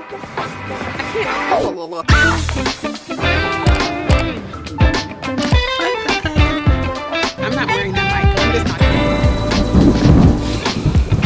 I'm not wearing that mic. I'm just not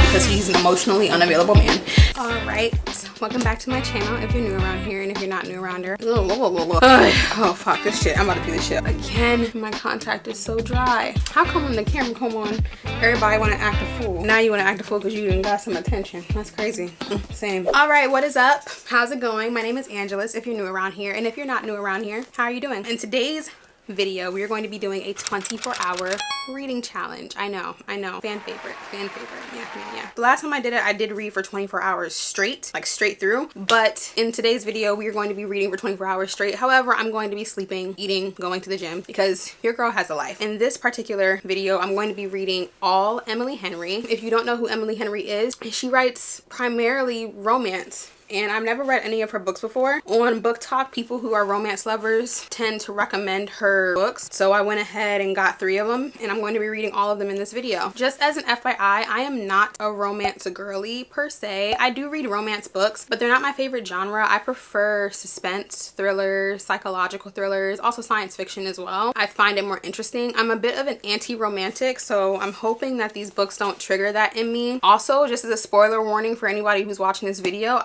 because he's an emotionally unavailable man. All right, welcome back to my channel if you're new around here, and if you're not new around here. Oh fuck this shit. I'm about to do this shit again. My contact is so dry. How come when the camera come on, everybody want to act a fool? Now you want to act a fool because you didn't got some attention. That's crazy. Same. All right, what is up? How's it going? My name is Angelus if you're new around here, and if you're not new around here, how are you doing? In today's video, we are going to be doing a 24-hour reading challenge. I know, fan favorite. Yeah. The last time I did it, I did read for 24 hours straight, like straight through. But in today's video, we are going to be reading for 24 hours straight. However, I'm going to be sleeping, eating, going to the gym because your girl has a life. In this particular video, I'm going to be reading all Emily Henry. If you don't know who Emily Henry is, she writes primarily romance. And I've never read any of her books before. On Book Talk, people who are romance lovers tend to recommend her books. So I went ahead and got 3 of them, and I'm going to be reading all of them in this video. Just as an FYI, I am not a romance girly per se. I do read romance books, but they're not my favorite genre. I prefer suspense, thrillers, psychological thrillers, also science fiction as well. I find it more interesting. I'm a bit of an anti-romantic, so I'm hoping that these books don't trigger that in me. Also, just as a spoiler warning for anybody who's watching this video,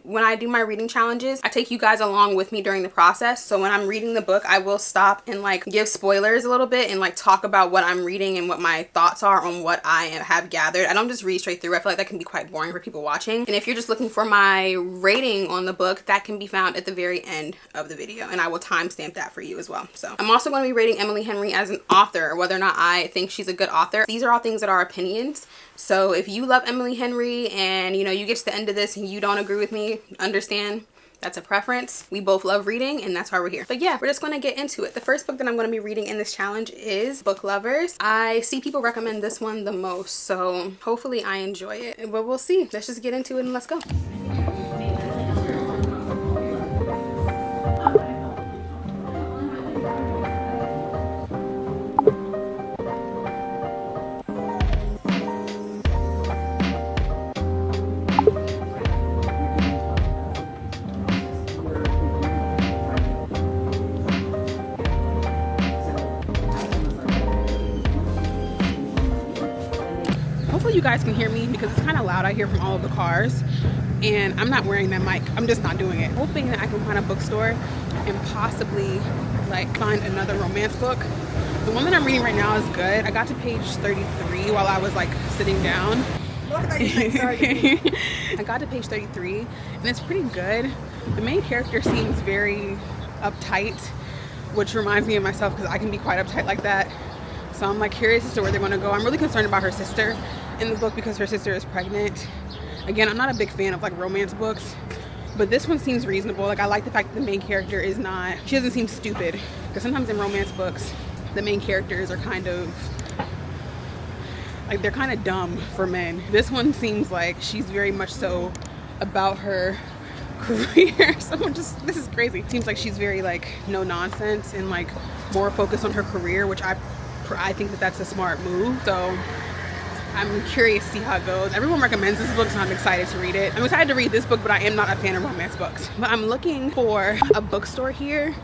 when I do my reading challenges, I take you guys along with me during the process. So when I'm reading the book, I will stop and like give spoilers a little bit and like talk about what I'm reading and what my thoughts are on what I have gathered. I don't just read straight through. I feel like that can be quite boring for people watching. And if you're just looking for my rating on the book, that can be found at the very end of the video, and I will timestamp that for you as well. So I'm also going to be rating Emily Henry as an author, whether or not I think she's a good author. These are all things that are opinions. So if you love Emily Henry and you know you get to the end of this and you don't agree with me, understand, that's a preference. We both love reading, and that's why we're here. But yeah, we're just going to get into it. The first book that I'm going to be reading in this challenge is Book Lovers. I see people recommend this one the most, so hopefully I enjoy it, but we'll see. Let's just get into it and let's go. Hopefully you guys can hear me because it's kind of loud out here from all of the cars, and I'm not wearing that mic. I'm just not doing it. Hoping that I can find a bookstore and possibly like find another romance book. The one that I'm reading right now is good. I got to page 33 while I was like sitting down. I got to page 33 and it's pretty good. The main character seems very uptight, which reminds me of myself because I can be quite uptight like that. So I'm like curious as to where they're going to go. I'm really concerned about her sister in the book because her sister is pregnant. Again, I'm not a big fan of like romance books, but this one seems reasonable. Like I like the fact that the main character is not, she doesn't seem stupid, because sometimes in romance books the main characters are kind of like, they're kind of dumb for men. This one seems like she's very much so about her career. This is crazy. Seems like she's very like no nonsense and like more focused on her career, which I think that that's a smart move. So I'm curious to see how it goes. Everyone recommends this book, so I'm excited to read it. I'm excited to read this book, but I am not a fan of romance books. But I'm looking for a bookstore here.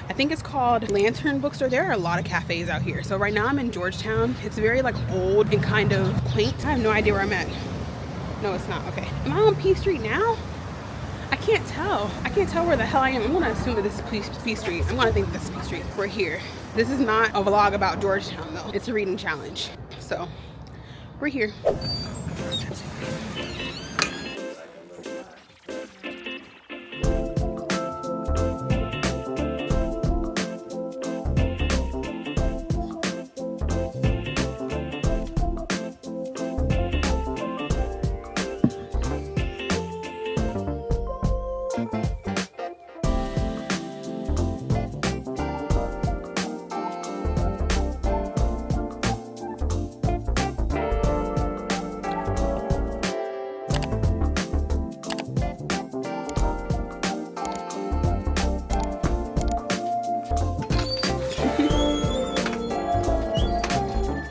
I think it's called Lantern Bookstore. There are a lot of cafes out here. So right now I'm in Georgetown. It's very like old and kind of quaint. I have no idea where I'm at. No, it's not. Okay. Am I on P Street now? I can't tell. I can't tell where the hell I am. I'm gonna assume that this is P Street. I'm gonna think this is P Street. We're here. This is not a vlog about Georgetown though. It's a reading challenge. So we're here.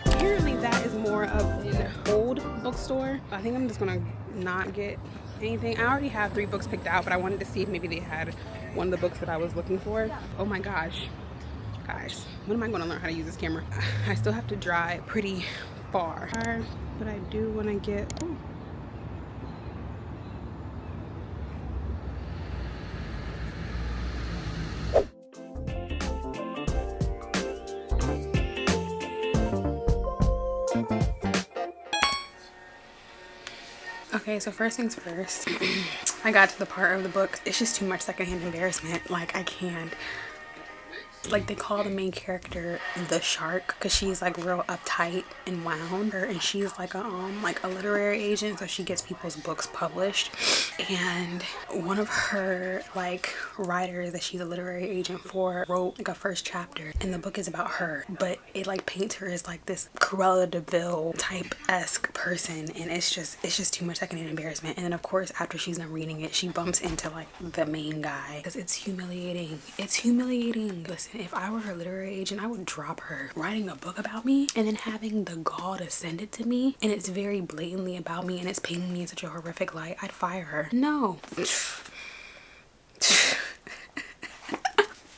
Apparently that is more of an old bookstore. I think I'm just gonna not get Anything? I already have 3 books picked out, but I wanted to see if maybe they had one of the books that I was looking for. Oh my gosh, guys, when am I going to learn how to use this camera? I still have to drive pretty far, but I do want to get. Ooh. Okay, so first things first, I got to the part of the book. It's just too much secondhand embarrassment. Like, I can't. Like, they call the main character the shark because she's like real uptight and wound, and she's like a literary agent, so she gets people's books published. And one of her like writers that she's a literary agent for wrote like a first chapter, and the book is about her, but it like paints her as like this Cruella de Vil type-esque person, and it's just too much secondhand embarrassment. And then of course after she's done reading it, she bumps into like the main guy because it's humiliating. It's humiliating. Listen, if I were her literary agent, I would drop her. Writing a book about me and then having the gall to send it to me, and it's very blatantly about me and it's painting me in such a horrific light, I'd fire her. No.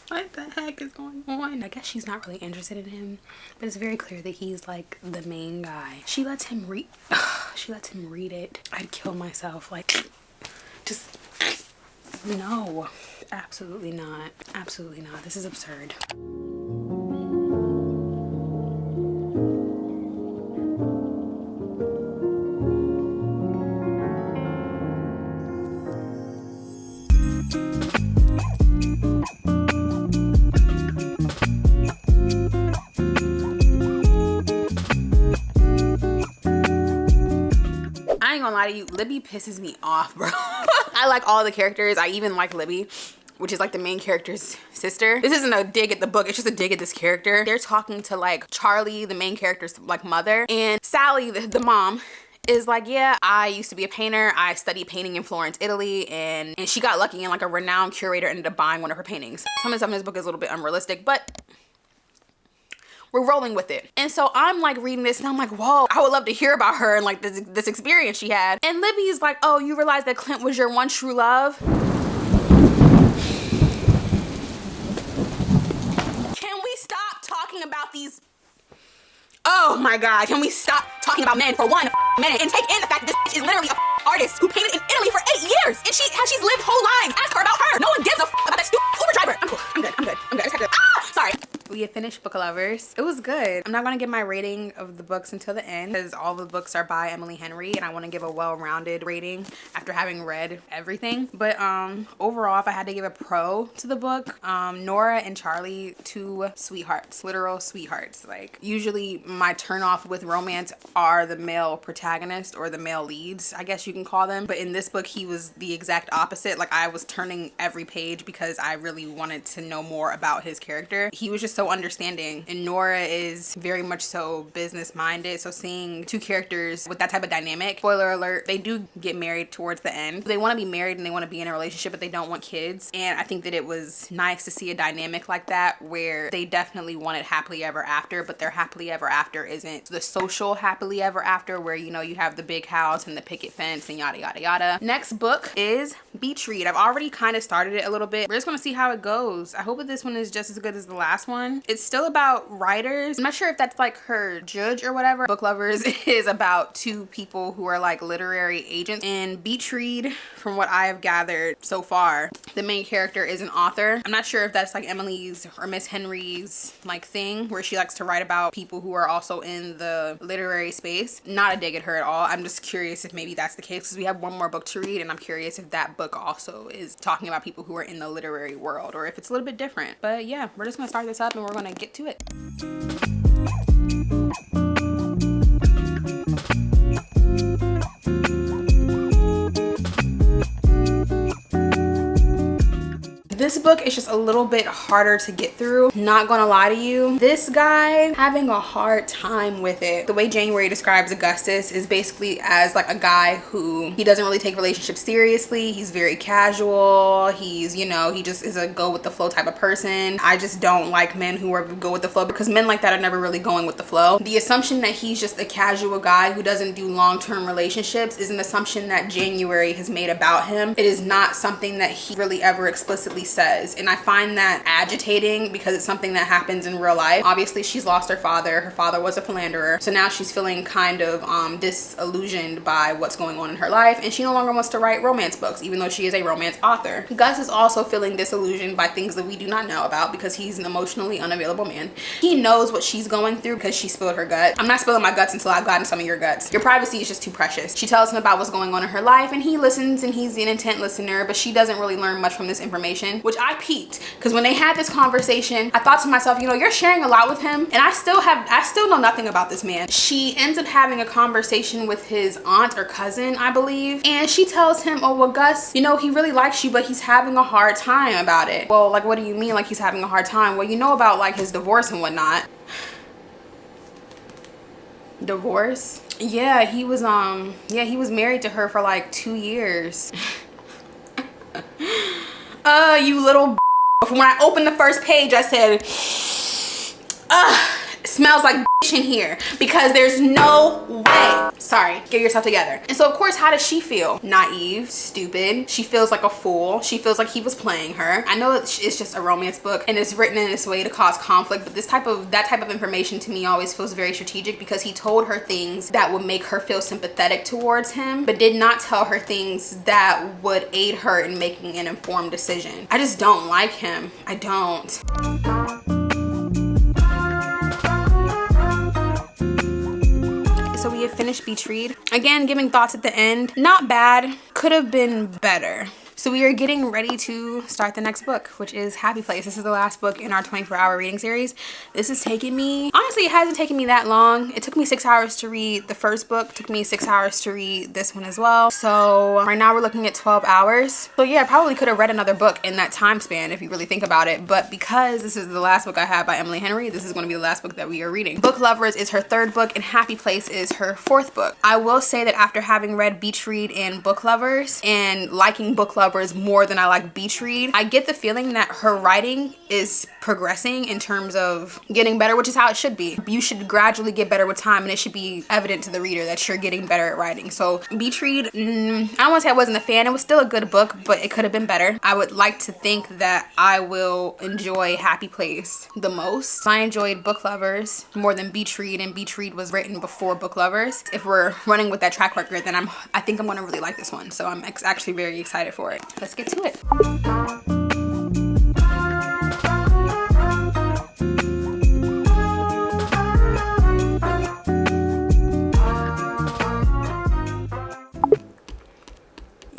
What the heck is going on? I guess she's not really interested in him, but it's very clear that he's like the main guy. She lets him read it. I'd kill myself. Like, just no. Absolutely not. Absolutely not. This is absurd. I ain't gonna lie to you, Libby pisses me off, bro. I like all the characters. I even like Libby, which is like the main character's sister. This isn't a dig at the book, it's just a dig at this character. They're talking to like Charlie, the main character's like mother, and Sally, the mom, is like, yeah, I used to be a painter. I studied painting in Florence, Italy, and she got lucky and like a renowned curator ended up buying one of her paintings. Some of the stuff in this book is a little bit unrealistic, but we're rolling with it. And so I'm like reading this and I'm like, whoa, I would love to hear about her and like this experience she had. And Libby's like, oh, you realize that Clint was your one true love? Can we stop talking about these? Oh my God, can we stop talking about men for 1 minute and take in the fact that this is literally a artist who painted in Italy for 8 years, and she's lived whole lives. Ask her about her. No one gives a about that stupid Uber driver. I'm cool. I'm good. I just have to, sorry. We have finished Book Lovers. It was good. I'm not gonna give my rating of the books until the end because all the books are by Emily Henry, and I want to give a well-rounded rating after having read everything. But overall, if I had to give a pro to the book, Nora and Charlie, 2 sweethearts, literal sweethearts. Like, usually my turn off with romance are the male protagonist or the male leads, I guess you can call them. But in this book, he was the exact opposite. Like, I was turning every page because I really wanted to know more about his character. He was just so understanding, and Nora is very much so business minded. So seeing 2 characters with that type of dynamic, spoiler alert, they do get married towards the end. They want to be married and they want to be in a relationship, but they don't want kids. And I think that it was nice to see a dynamic like that where they definitely wanted happily ever after, but their happily ever after isn't the social happily ever after where, you know, you have the big house and the picket fence and yada yada yada. Next book is Beach Read. I've already kind of started it a little bit. We're just gonna see how it goes. I hope that this one is just as good as the last one. It's still about writers. I'm not sure if that's like her judge or whatever. Book Lovers is about 2 people who are like literary agents. And Beach Read, from what I have gathered so far, the main character is an author. I'm not sure if that's like Emily's or Miss Henry's like thing where she likes to write about people who are also in the literary space. Not a dig at her at all. I'm just curious if maybe that's the case because we have one more book to read, and I'm curious if that book also is talking about people who are in the literary world or if it's a little bit different. But yeah, we're just gonna start this up and we're gonna get to it. This book is just a little bit harder to get through, not gonna lie to you. This guy having a hard time with it. The way January describes Augustus is basically as like a guy who he doesn't really take relationships seriously. He's very casual. He's, you know, he just is a go with the flow type of person. I just don't like men who are go with the flow, because men like that are never really going with the flow. The assumption that he's just a casual guy who doesn't do long-term relationships is an assumption that January has made about him. It is not something that he really ever explicitly says, and I find that agitating because it's something that happens in real life. Obviously she's lost her father. Her father was a philanderer, so now she's feeling kind of disillusioned by what's going on in her life, and she no longer wants to write romance books, even though she is a romance author. Gus is also feeling disillusioned by things that we do not know about because he's an emotionally unavailable man. He knows what she's going through because she spilled her guts. I'm not spilling my guts until I've gotten some of your guts. Your privacy is just too precious. She tells him about what's going on in her life, and he listens, and he's an intent listener, but she doesn't really learn much from this information, which I peeped, because when they had this conversation, I thought to myself, you know, you're sharing a lot with him, and I still know nothing about this man. She ends up having a conversation with his aunt or cousin, I believe, and she tells him, oh, well, Gus, you know, he really likes you, but he's having a hard time about it. Well, like, what do you mean, like he's having a hard time? Well, you know about like his divorce and whatnot. Divorce? Yeah, he was married to her for like 2 years. You little b****. When I opened the first page, I said, it smells like bitch in here, because there's no way. Sorry, get yourself together. And so of course, how does she feel? Naive, stupid. She feels like a fool. She feels like he was playing her. I know it's just a romance book and it's written in this way to cause conflict, but that type of information to me always feels very strategic, because he told her things that would make her feel sympathetic towards him, but did not tell her things that would aid her in making an informed decision. I just don't like him. I don't. So we have finished Beach Read. Again, giving thoughts at the end. Not bad. Could have been better. So we are getting ready to start the next book, which is Happy Place. This is the last book in our 24-hour reading series. This has taken me, honestly, it hasn't taken me that long. It took me 6 hours to read the first book. It took me 6 hours to read this one as well. So right now we're looking at 12 hours. So yeah, I probably could have read another book in that time span if you really think about it. But because this is the last book I have by Emily Henry, this is going to be the last book that we are reading. Book Lovers is her 3rd book and Happy Place is her 4th book. I will say that after having read Beach Read and Book Lovers and liking Book Lovers more than I like Beach Read, I get the feeling that her writing is progressing in terms of getting better, which is how it should be. You should gradually get better with time, and it should be evident to the reader that you're getting better at writing. So Beach Read, I don't want to say I wasn't a fan. It was still a good book, but it could have been better. I would like to think that I will enjoy Happy Place the most. I enjoyed Book Lovers more than Beach Read, and Beach Read was written before Book Lovers. If we're running with that track record, then I think I'm going to really like this one. So I'm actually very excited for it. Let's get to it.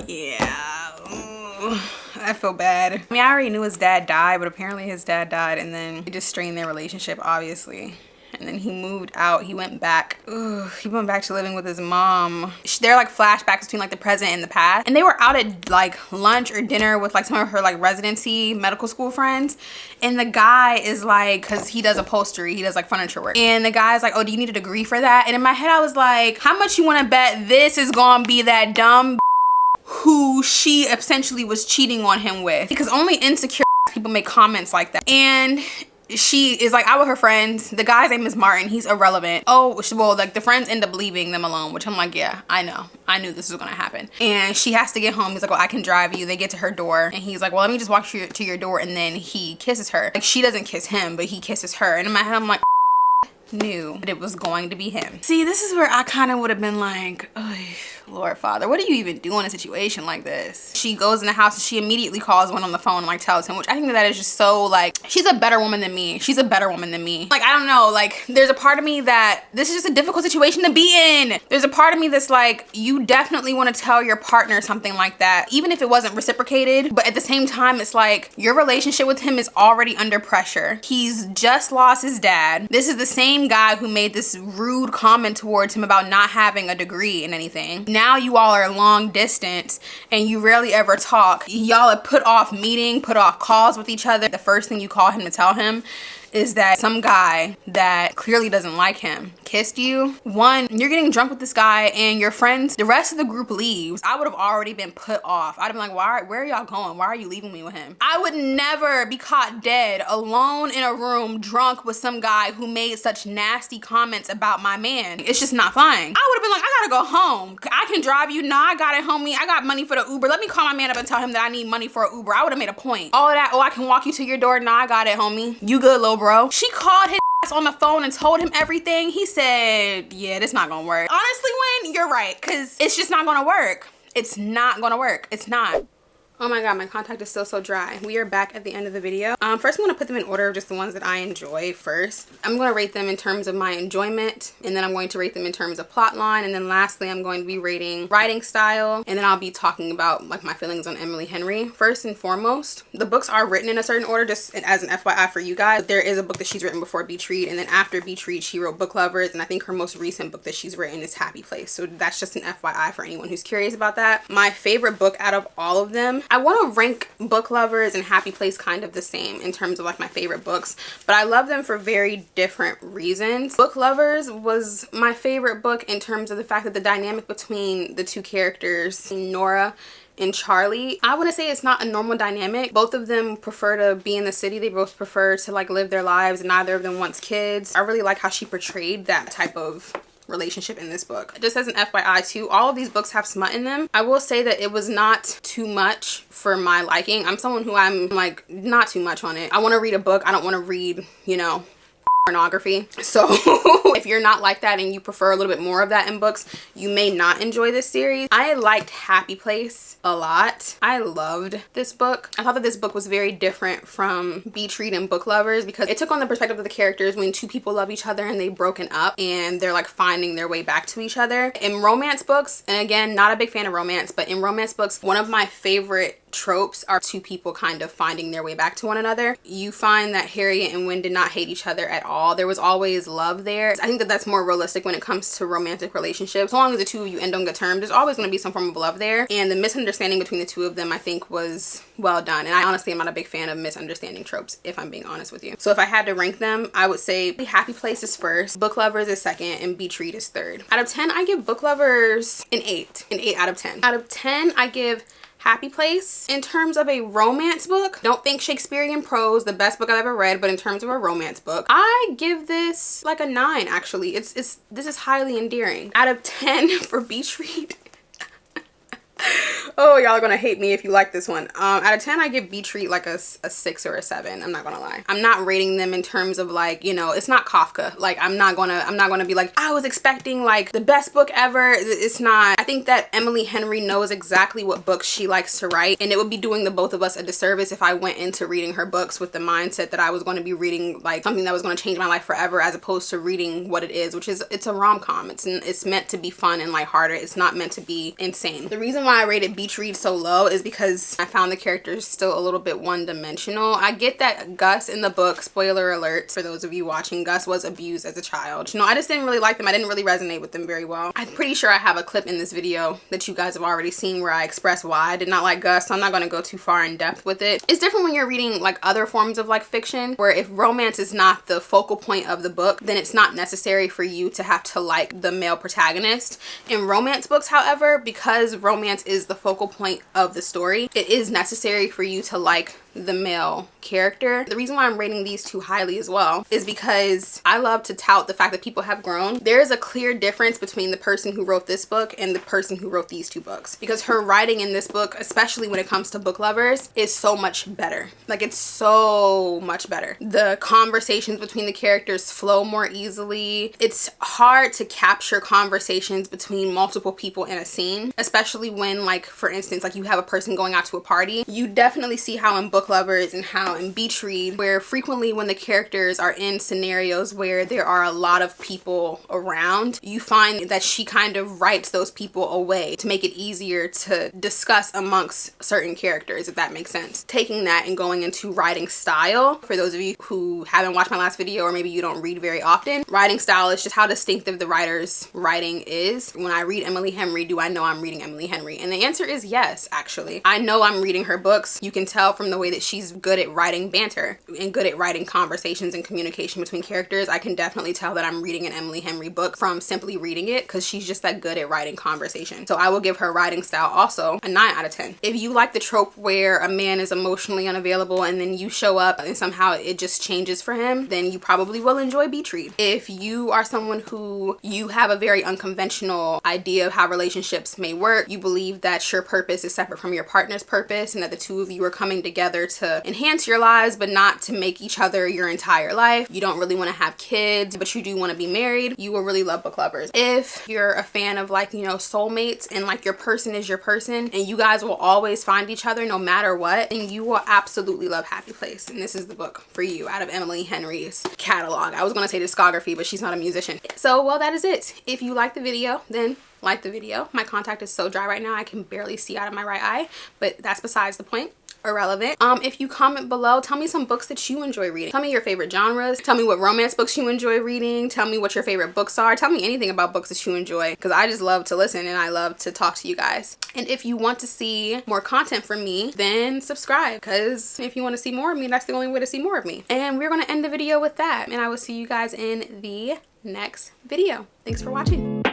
Yeah, I feel bad. I mean, I already knew his dad died, but apparently his dad died and then it just strained their relationship, obviously. And then he moved out. He went back. He went back to living with his mom. They're like flashbacks between like the present and the past. And they were out at like lunch or dinner with like some of her like residency medical school friends. And the guy is like, cause he does upholstery, he does like furniture work. And the guy's like, oh, do you need a degree for that? And in my head, I was like, how much you wanna bet this is gonna be that dumb who she essentially was cheating on him with? Because only insecure people make comments like that. And she is like out with her friends. The guy's name is Martin. He's irrelevant. Oh, well, like the friends end up leaving them alone, which I'm like, yeah, I know. I knew this was gonna happen. And she has to get home. He's like, well, I can drive you. They get to her door and he's like, well, let me just walk you to your door. And then he kisses her. Like she doesn't kiss him, but he kisses her. And in my head, I'm like, knew that it was going to be him. See, this is where I kind of would have been like, Lord Father, what do you even do in a situation like this? She goes in the house and she immediately calls one on the phone and like tells him, which I think that is just so like, she's a better woman than me. She's a better woman than me. Like, I don't know, like there's a part of me that this is just a difficult situation to be in. There's a part of me that's like, you definitely want to tell your partner something like that, even if it wasn't reciprocated. But at the same time, it's like your relationship with him is already under pressure. He's just lost his dad. This is the same guy who made this rude comment towards him about not having a degree in anything. now you all are long distance and you rarely ever talk. Y'all have put off meeting, put off calls with each other. The first thing you call him to tell him is that some guy that clearly doesn't like him kissed you. One, you're getting drunk with this guy and your friends, the rest of the group leaves. I would have already been put off. I'd have been like, where are y'all going? Why are you leaving me with him? I would never be caught dead alone in a room drunk with some guy who made such nasty comments about my man. It's just not flying. I would have been like, I gotta go home. I can drive you. Nah, I got it, homie. I got money for the Uber. Let me call my man up and tell him that I need money for an Uber. I would have made a point. All of that, oh, I can walk you to your door. Nah, I got it, homie. You good, little bro. She called his ass on the phone and told him everything. He said, yeah, this not gonna work. Honestly, Wynn, you're right, because it's just not gonna work. It's not gonna work. It's not. Oh my god, my contact is still so dry. We are back at the end of the video. First I'm going to put them in order of just the ones that I enjoy first. I'm going to rate them in terms of my enjoyment, and then I'm going to rate them in terms of plot line, and then lastly I'm going to be rating writing style, and then I'll be talking about like my feelings on Emily Henry. First and foremost, the books are written in a certain order, just as an FYI for you guys. There is a book that she's written before Beach Read, and then after Beach Read she wrote Book Lovers, and I think her most recent book that she's written is Happy Place. So that's just an FYI for anyone who's curious about that. My favorite book out of all of them, I want to rank Book Lovers and Happy Place kind of the same in terms of like my favorite books, but I love them for very different reasons. Book Lovers was my favorite book in terms of the fact that the dynamic between the two characters, Nora and Charlie, I want to say it's not a normal dynamic. Both of them prefer to be in the city. They both prefer to like live their lives, and neither of them wants kids. I really like how she portrayed that type of relationship in this book. Just as an FYI too, all of these books have smut in them. I will say that it was not too much for my liking. I'm someone who I'm like not too much on it. I want to read a book. I don't want to read, you know, pornography. So if you're not like that and you prefer a little bit more of that in books, you may not enjoy this series. I liked Happy Place a lot. I loved this book. I thought that this book was very different from Beach Read and Book Lovers because it took on the perspective of the characters when two people love each other and they've broken up and they're like finding their way back to each other. In romance books, and again, not a big fan of romance, but in romance books, one of my favorite tropes are two people kind of finding their way back to one another. You find that Harriet and Wynn did not hate each other at all. There was always love there. I think that that's more realistic when it comes to romantic relationships. As long as the two of you end on good terms, there's always going to be some form of love there. And the misunderstanding between the two of them, I think, was well done. And I honestly am not a big fan of misunderstanding tropes, if I'm being honest with you. So if I had to rank them, I would say Happy Place is first, Book Lovers is second, and Beach Read is third. Out of 10, I give Book Lovers an 8. An 8 out of 10. Out of 10, I give Happy Place. In terms of a romance book, don't think Shakespearean prose, the best book I've ever read, but in terms of a romance book, I give this like a 9 actually. This is highly endearing. Out of 10 for Beach Read. Oh, y'all are gonna hate me if you like this one. Out of 10, I give Beach Read like a 6 or a 7. I'm not gonna lie. I'm not rating them in terms of like, you know, it's not Kafka. Like I'm not gonna be like, I was expecting like the best book ever. It's not. I think that Emily Henry knows exactly what books she likes to write, and it would be doing the both of us a disservice if I went into reading her books with the mindset that I was going to be reading like something that was going to change my life forever, as opposed to reading what it is, which is it's a rom-com. It's meant to be fun and lighthearted. It's not meant to be insane. The reason why I rated Beach Read so low is because I found the characters still a little bit one-dimensional. I get that Gus in the book, spoiler alert for those of you watching, Gus was abused as a child. You know, I just didn't really like them. I didn't really resonate with them very well. I'm pretty sure I have a clip in this video that you guys have already seen where I express why I did not like Gus, so I'm not going to go too far in depth with it. It's different when you're reading like other forms of like fiction, where if romance is not the focal point of the book, then it's not necessary for you to have to like the male protagonist. In romance books, however, because romance is the focal point of the story, it is necessary for you to like the male character. The reason why I'm rating these two highly as well is because I love to tout the fact that people have grown. There is a clear difference between the person who wrote this book and the person who wrote these two books, because her writing in this book, especially when it comes to Book Lovers, is so much better. Like it's so much better. The conversations between the characters flow more easily. It's hard to capture conversations between multiple people in a scene, especially when, like, for for instance, like you have a person going out to a party, you definitely see how in Book Lovers and how in Beach Read, where frequently when the characters are in scenarios where there are a lot of people around, you find that she kind of writes those people away to make it easier to discuss amongst certain characters, if that makes sense. Taking that and going into writing style, for those of you who haven't watched my last video or maybe you don't read very often, writing style is just how distinctive the writer's writing is. When I read Emily Henry, do I know I'm reading Emily Henry? And the answer is yes, actually. I know I'm reading her books. You can tell from the way that she's good at writing banter and good at writing conversations and communication between characters. I can definitely tell that I'm reading an Emily Henry book from simply reading it, because she's just that good at writing conversation. So I will give her writing style also a 9 out of 10. If you like the trope where a man is emotionally unavailable and then you show up and somehow it just changes for him, then you probably will enjoy Beach Read. If you are someone who you have a very unconventional idea of how relationships may work, you believe that your purpose is separate from your partner's purpose and that the two of you are coming together to enhance your lives but not to make each other your entire life, you don't really want to have kids but you do want to be married, you will really love Book Lovers. If you're a fan of, like, you know, soulmates and like your person is your person and you guys will always find each other no matter what, then you will absolutely love Happy Place. And this is the book for you out of Emily Henry's catalog. I was going to say discography, but she's not a musician. So, well, that is it. If you like the video, then like the video. My contact is so dry right now I can barely see out of my right eye, but that's besides the point. Irrelevant. If you comment below, tell me some books that you enjoy reading. Tell me your favorite genres. Tell me what romance books you enjoy reading. Tell me what your favorite books are. Tell me anything about books that you enjoy, because I just love to listen and I love to talk to you guys. And if you want to see more content from me, then subscribe, because if you want to see more of me, that's the only way to see more of me. And we're going to end the video with that, and I will see you guys in the next video. Thanks for watching.